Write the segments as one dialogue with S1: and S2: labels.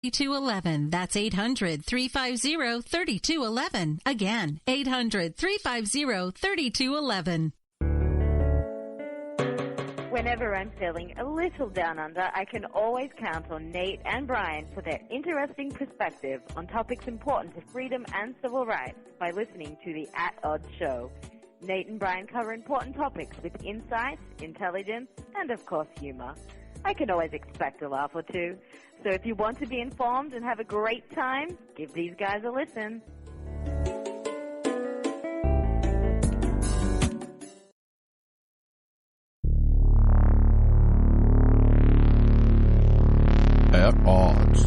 S1: 3211. That's 800-350-3211. Again, 800-350-3211.
S2: Whenever I'm feeling a little down under, I can always count on Nate and Brian for their interesting perspective on topics important to freedom and civil rights by listening to the At Odds Show. Nate and Brian cover important topics with insight, intelligence, and of course humor. I can always expect a laugh or two. So if you want to be informed and have a great time, give these guys a listen.
S3: At Odds.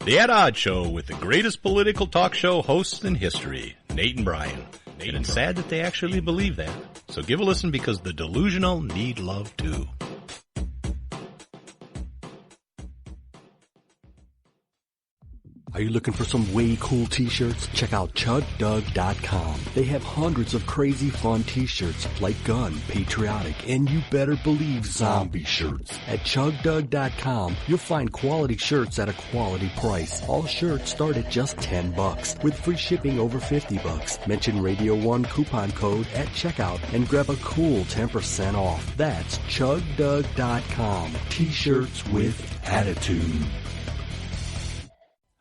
S4: The At Odds Show with the greatest political talk show hosts in history, Nate and Brian. And it's sad that they actually believe that. So give a listen because the delusional need love too.
S5: Are you looking for some way cool t-shirts? Check out ChugDug.com. They have hundreds of crazy fun t-shirts like gun, patriotic, and you better believe zombie shirts. At ChugDug.com, you'll find quality shirts at a quality price. All shirts start at just $10 with free shipping over $50. Mention Radio 1 coupon code at checkout and grab a cool 10% off. That's ChugDug.com. T-shirts with attitude.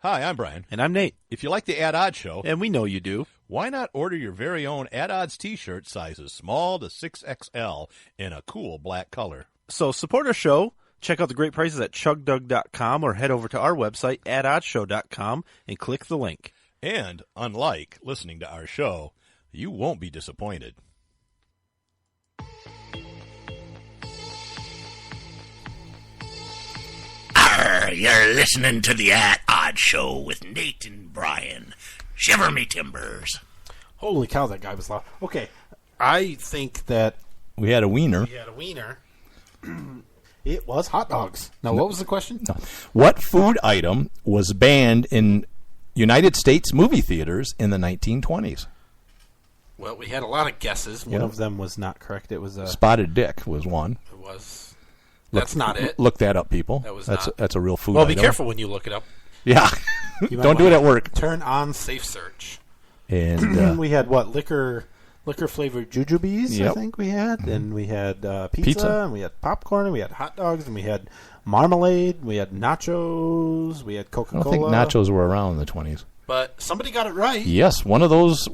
S4: Hi, I'm Brian.
S6: And I'm Nate.
S4: If you like the At Odds Show,
S6: And we know you do.
S4: why not order your very own At Odds t-shirt sizes small to 6XL in a cool black color?
S6: So support our show. Check out the great prices at chugdug.com or head over to our website, atoddshow.com, and click the link.
S4: And, unlike listening to our show, you won't be disappointed.
S7: You're listening to the At Odd Show with Nate and Brian. Shiver me timbers.
S8: Holy cow, that guy was loud. Okay, I think that
S4: We had a wiener.
S8: we had a wiener. It was hot dogs. Now, what was the question?
S4: What food item was banned in United States movie theaters in the 1920s?
S8: Well, we had a lot of guesses. One of them was not correct. It was
S4: Spotted dick was one.
S8: It was. That's not it.
S4: Look that up, people. That's a real food
S8: Well,
S4: item.
S8: be careful when you look it up.
S4: Yeah. Don't do it at work.
S8: Turn on Safe Search.
S4: And
S8: we had what? Liquor flavored jujubes, I think we had. And we had pizza, and we had popcorn, and we had hot dogs, and we had marmalade, we had nachos, we had Coca-Cola.
S4: I don't think nachos were around in the 20s.
S8: But somebody got it right.
S4: Yes, one of those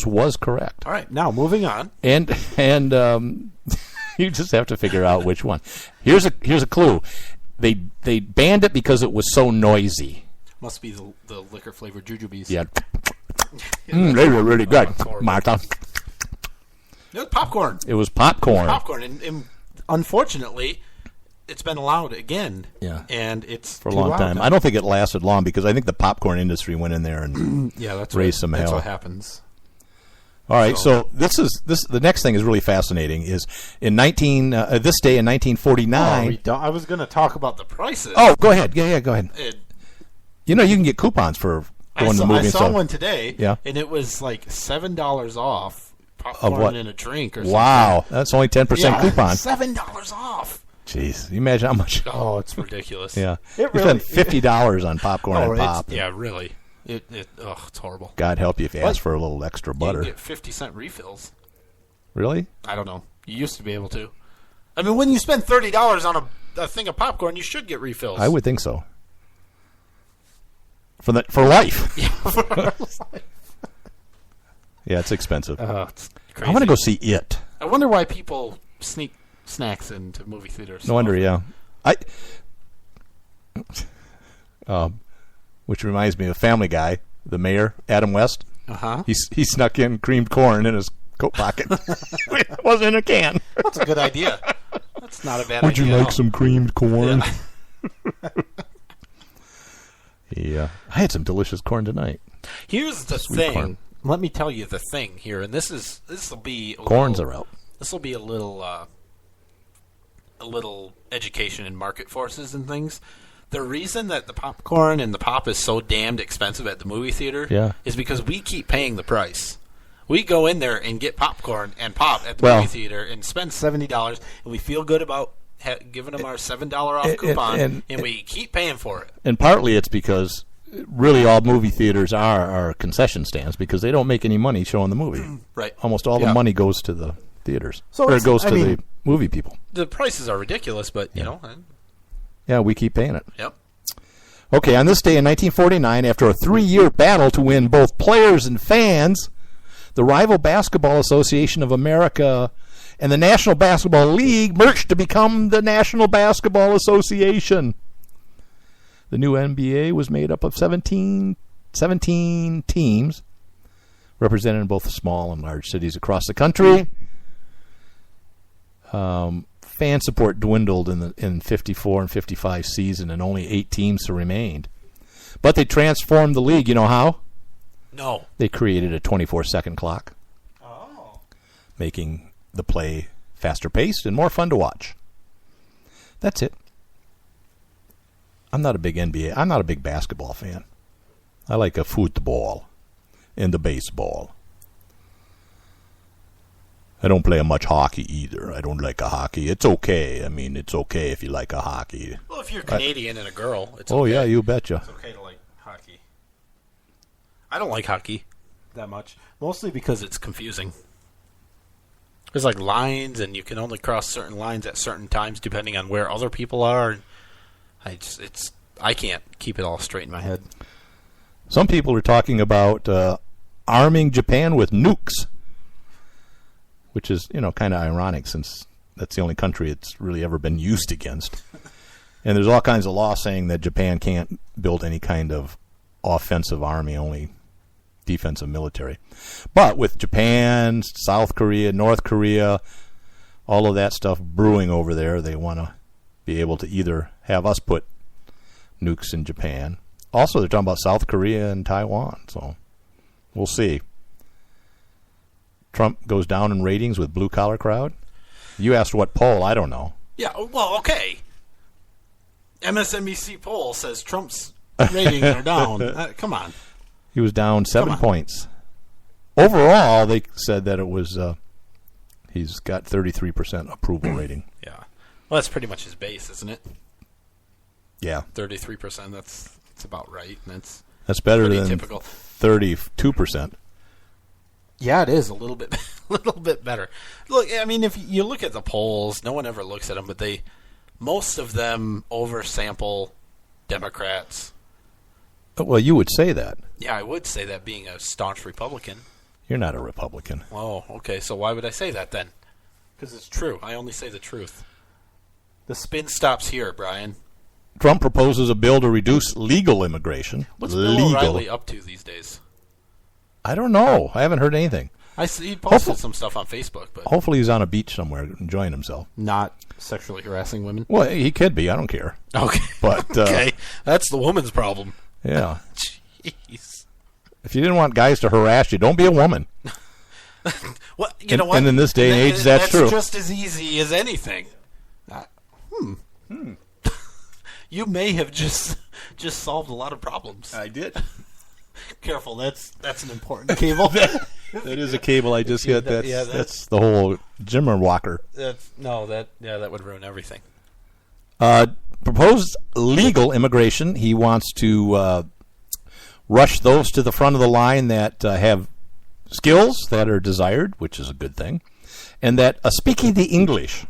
S4: was correct.
S8: All right, now moving on.
S4: And you just have to figure out which one. Here's a clue. They banned it because it was so noisy.
S8: Must be the liquor flavored jujubes.
S4: Yeah. They were really good, Martha.
S8: It was popcorn.
S4: It was popcorn.
S8: And unfortunately, it's been allowed again.
S4: Yeah.
S8: And it's
S4: for a long time. I don't think it lasted long because I think the popcorn industry went in there and raised some hell.
S8: That's what happens.
S4: All right, so this. The next thing is really fascinating. Is in this day in 1949.
S8: I was going to talk about the prices.
S4: Oh, go ahead. Yeah, go ahead. You can get coupons for going to the movie.
S8: I saw one today.
S4: Yeah,
S8: and it was like $7 off popcorn and a drink or something.
S4: Wow, that's only 10% coupon.
S8: $7 off.
S4: Jeez, you imagine how much?
S8: Oh, it's ridiculous.
S4: Yeah, you spend $50 on popcorn and pop.
S8: Yeah, really. It's horrible.
S4: God help you if you ask for a little extra butter.
S8: You can get 50-cent refills.
S4: Really?
S8: I don't know. You used to be able to. I mean, when you spend $30 on a thing of popcorn, you should get refills.
S4: I would think so. For life.
S8: Yeah, for life.
S4: Yeah, it's expensive.
S8: It's crazy.
S4: I want to go see it.
S8: I wonder why people sneak snacks into movie theaters.
S4: No wonder, yeah. Which reminds me of Family Guy, the mayor, Adam West.
S8: Uh-huh.
S4: He snuck in creamed corn in his coat pocket. It wasn't in a can.
S8: That's a good idea. That's not a bad idea.
S4: Would you like some creamed corn?
S8: Yeah.
S4: Yeah. I had some delicious corn tonight.
S8: Here's the thing. Corn. Let me tell you the thing here, and this will be
S4: corns are out.
S8: This will be a little education in market forces and things. The reason that the popcorn and the pop is so damned expensive at the movie theater is because we keep paying the price. We go in there and get popcorn and pop at the movie theater and spend $70, and we feel good about giving them our $7 off coupon, and we keep paying for it.
S4: And partly it's because really all movie theaters are concession stands because they don't make any money showing the movie.
S8: Right.
S4: Almost all the money goes to the theaters.
S8: So
S4: or it goes to the movie people.
S8: The prices are ridiculous, but, you know.
S4: Yeah, we keep paying it.
S8: Yep.
S4: Okay, on this day in 1949, after a 3-year battle to win both players and fans, the rival Basketball Association of America and the National Basketball League merged to become the National Basketball Association. The new NBA was made up of 17 teams represented both small and large cities across the country. Fan support dwindled in 54 and 55 season, and only 8 teams remained. But they transformed the league. You know how?
S8: No.
S4: They created a 24-second clock. Oh. Making the play faster paced and more fun to watch. That's it. I'm not a big NBA. I'm not a big basketball fan. I like a football and the baseball. I don't play much hockey either. I don't like a hockey. It's okay. I mean, it's okay if you like a hockey.
S8: Well, if you're Canadian and a girl, it's okay.
S4: Oh, yeah, you betcha.
S8: It's okay to like hockey. I don't like hockey that much, mostly because it's confusing. There's like lines, and you can only cross certain lines at certain times depending on where other people are. I can't keep it all straight in my head.
S4: Some people are talking about arming Japan with nukes, which is, kind of ironic since that's the only country it's really ever been used against. And there's all kinds of law saying that Japan can't build any kind of offensive army, only defensive military. But with Japan, South Korea, North Korea, all of that stuff brewing over there, they want to be able to either have us put nukes in Japan. Also, they're talking about South Korea and Taiwan, so we'll see. Trump goes down in ratings with blue-collar crowd? You asked what poll. I don't know.
S8: Yeah, well, okay. MSNBC poll says Trump's ratings are down. Come on.
S4: He was down 7 points. Overall, they said that it was he's got 33% approval rating.
S8: Yeah. Well, that's pretty much his base, isn't it?
S4: Yeah.
S8: 33%, that's about right.
S4: That's better than
S8: typical.
S4: 32%.
S8: Yeah, it is a little bit better. Look, I mean, if you look at the polls, no one ever looks at them, but most of them oversample Democrats.
S4: Well, you would say that.
S8: Yeah, I would say that, being a staunch Republican.
S4: You're not a Republican.
S8: Oh, okay. So why would I say that then? Because it's true. I only say the truth. The spin stops here, Brian.
S4: Trump proposes a bill to reduce legal immigration.
S8: What's Bill O'Reilly up to these days?
S4: I don't know. I haven't heard anything.
S8: I see he posted some stuff on Facebook, but
S4: hopefully he's on a beach somewhere enjoying himself.
S8: Not sexually harassing women.
S4: Well, he could be. I don't care.
S8: Okay,
S4: but
S8: okay, that's the woman's problem.
S4: Yeah.
S8: Jeez.
S4: If you didn't want guys to harass you, don't be a woman.
S8: Well, you know what?
S4: And in this day and age, that's true.
S8: That's just as easy as anything. You may have just solved a lot of problems.
S4: I did.
S8: Careful, that's an important cable.
S4: That is a cable I just got. That's the whole Jimmer walker.
S8: That would ruin everything.
S4: Proposed legal immigration. He wants to rush those to the front of the line that have skills that are desired, which is a good thing, and that speaking the English.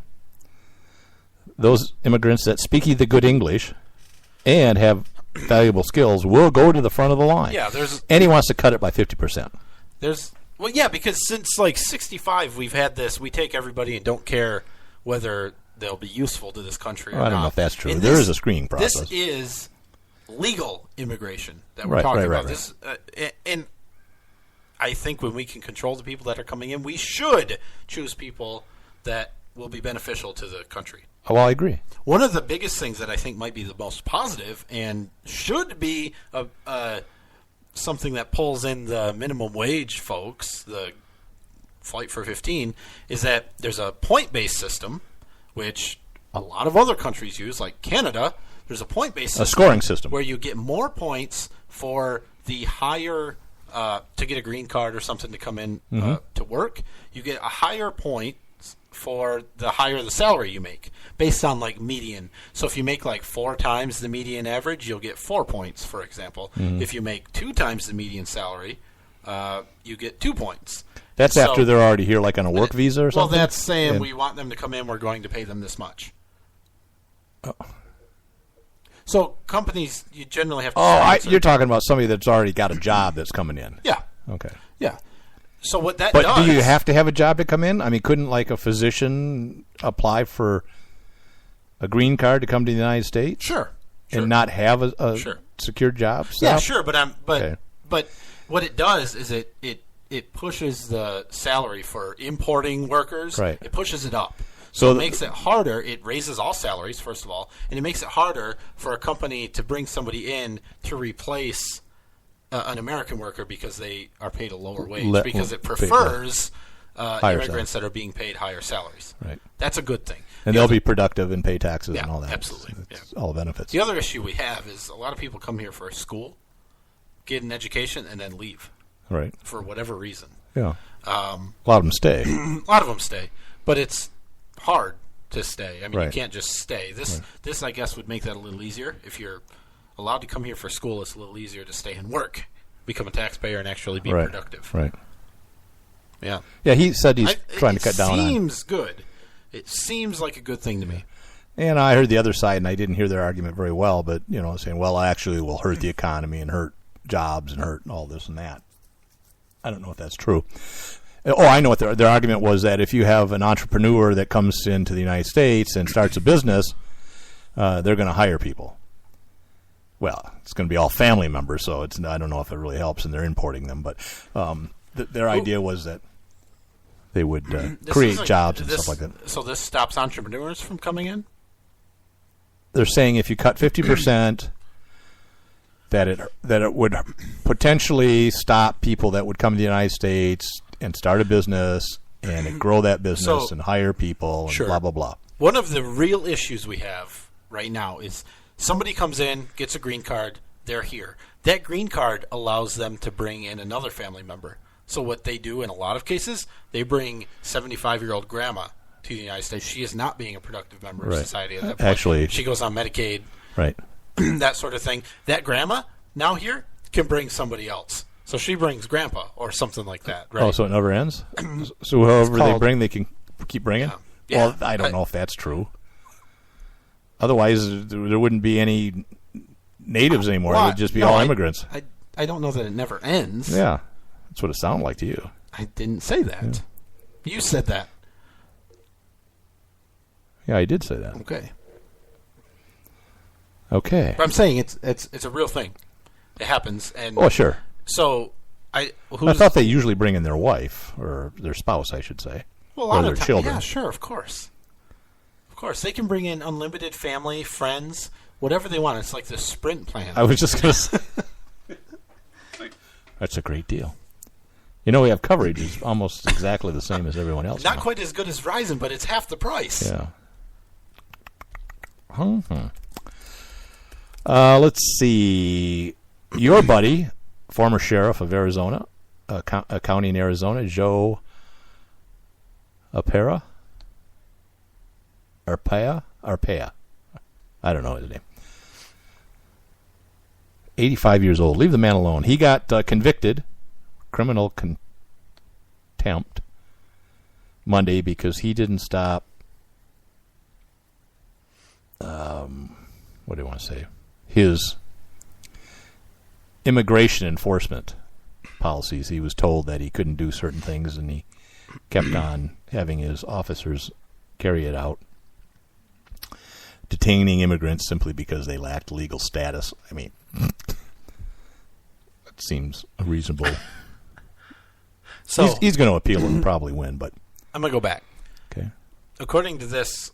S4: Those immigrants that speak the good English and have valuable skills will go to the front of the line.
S8: Yeah,
S4: and he wants to cut it by 50%.
S8: Because since like 65, we've had this. We take everybody and don't care whether they'll be useful to this country or not.
S4: I don't know if that's true. There is a screening process.
S8: This is legal immigration that we're talking about. This, and I think when we can control the people that are coming in, we should choose people that will be beneficial to the country.
S4: Oh, well, I agree.
S8: One of the biggest things that I think might be the most positive and should be something that pulls in the minimum wage folks, the Flight for 15, is that there's a point-based system, which a lot of other countries use, like Canada, there's a point-based
S4: A scoring system.
S8: where you get more points for the higher to get a green card or something to come in to work. You get a higher point for the higher the salary you make, based on like median. So if you make like 4 times the median average, you'll get 4 points, for example. If you make 2 times the median salary, you get 2 points.
S4: That's after they're already here, like on a work visa or something?
S8: Well, that's saying we want them to come in, we're going to pay them this much.
S4: Oh.
S8: So companies, you generally have to...
S4: you're talking about somebody that's already got a job that's coming in.
S8: Yeah.
S4: Okay.
S8: Yeah. So what that
S4: But
S8: does...
S4: do you have to have a job to come in? I mean, couldn't like a physician apply for a green card to come to the United States?
S8: Sure.
S4: And not have a secured job?
S8: Yeah, sure, but what it does is it pushes the salary for importing workers.
S4: Right.
S8: It pushes it up.
S4: So
S8: it makes it harder. It raises all salaries, first of all, and it makes it harder for a company to bring somebody in to replace an American worker because they are paid a lower wage, because it prefers immigrants that are being paid higher salaries.
S4: Right.
S8: That's a good thing.
S4: And they'll be productive and pay taxes and all that.
S8: Absolutely.
S4: It's all benefits.
S8: The other issue we have is a lot of people come here for school, get an education, and then leave.
S4: Right.
S8: For whatever reason.
S4: Yeah. A lot of them stay.
S8: A lot of them stay. But it's hard to stay. I mean, you can't just stay. This, I guess, would make that a little easier. If you're allowed to come here for school, it's a little easier to stay and work, become a taxpayer, and actually be productive.
S4: Right.
S8: Yeah.
S4: Yeah, he said he's trying to cut down on...
S8: It seems good. It seems like a good thing to me.
S4: And I heard the other side, and I didn't hear their argument very well, but, saying, well, actually will hurt the economy and hurt jobs and hurt all this and that. I don't know if that's true. Oh, I know what their argument was, that if you have an entrepreneur that comes into the United States and starts a business, they're going to hire people. Well, it's going to be all family members, so I don't know if it really helps, and they're importing them. But their idea was that they would create jobs and stuff like that.
S8: So this stops entrepreneurs from coming in?
S4: They're saying if you cut 50%, that it would potentially stop people that would come to the United States and start a business and grow that business and hire people and blah, blah, blah.
S8: One of the real issues we have right now is somebody comes in, gets a green card, they're here. That green card allows them to bring in another family member. So what they do in a lot of cases, they bring 75-year-old grandma to the United States. She is not being a productive member of society at that point.
S4: Actually,
S8: she goes on Medicaid.
S4: Right.
S8: That sort of thing. That grandma, now here, can bring somebody else. So she brings grandpa or something like that, right?
S4: Oh, so it never ends? So whoever they bring, they can keep bringing?
S8: Yeah.
S4: Well, I don't know if that's true. Otherwise, there wouldn't be any natives anymore. It would just be all immigrants.
S8: I don't know that it never ends.
S4: Yeah. That's what it sounded like to you.
S8: I didn't say that. Yeah. You said that.
S4: Yeah, I did say that.
S8: Okay. But I'm saying it's a real thing. It happens. And
S4: sure.
S8: So I
S4: thought they usually bring in their wife or their spouse, I should say, or their children.
S8: Yeah, sure, of course. Of course, they can bring in unlimited family, friends, whatever they want. It's like the Sprint plan.
S4: I was just going to say, that's a great deal. We have coverage is almost exactly the same as everyone else.
S8: Not quite as good as Verizon, but it's half the price.
S4: Yeah. Let's see. Your buddy, former sheriff of Arizona, a county in Arizona, Joe Arpaia. I don't know his name. 85 years old. Leave the man alone. He got convicted, criminal contempt, Monday because he didn't stop. What do you want to say? His immigration enforcement policies. He was told that he couldn't do certain things, and he kept on having his officers carry it out, detaining immigrants simply because they lacked legal status. I mean, that seems reasonable. So he's going to appeal and probably win, but
S8: I'm going to go back.
S4: Okay.
S8: According to this,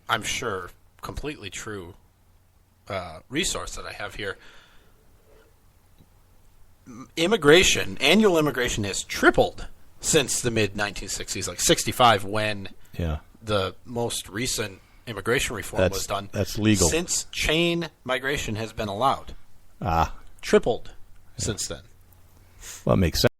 S8: I'm sure, completely true resource that I have here, annual immigration has tripled since the mid-1960s, like 65, when the most recent immigration reform was done.
S4: That's legal.
S8: Since chain migration has been allowed.
S4: Ah.
S8: Tripled since then.
S4: Well, it makes sense.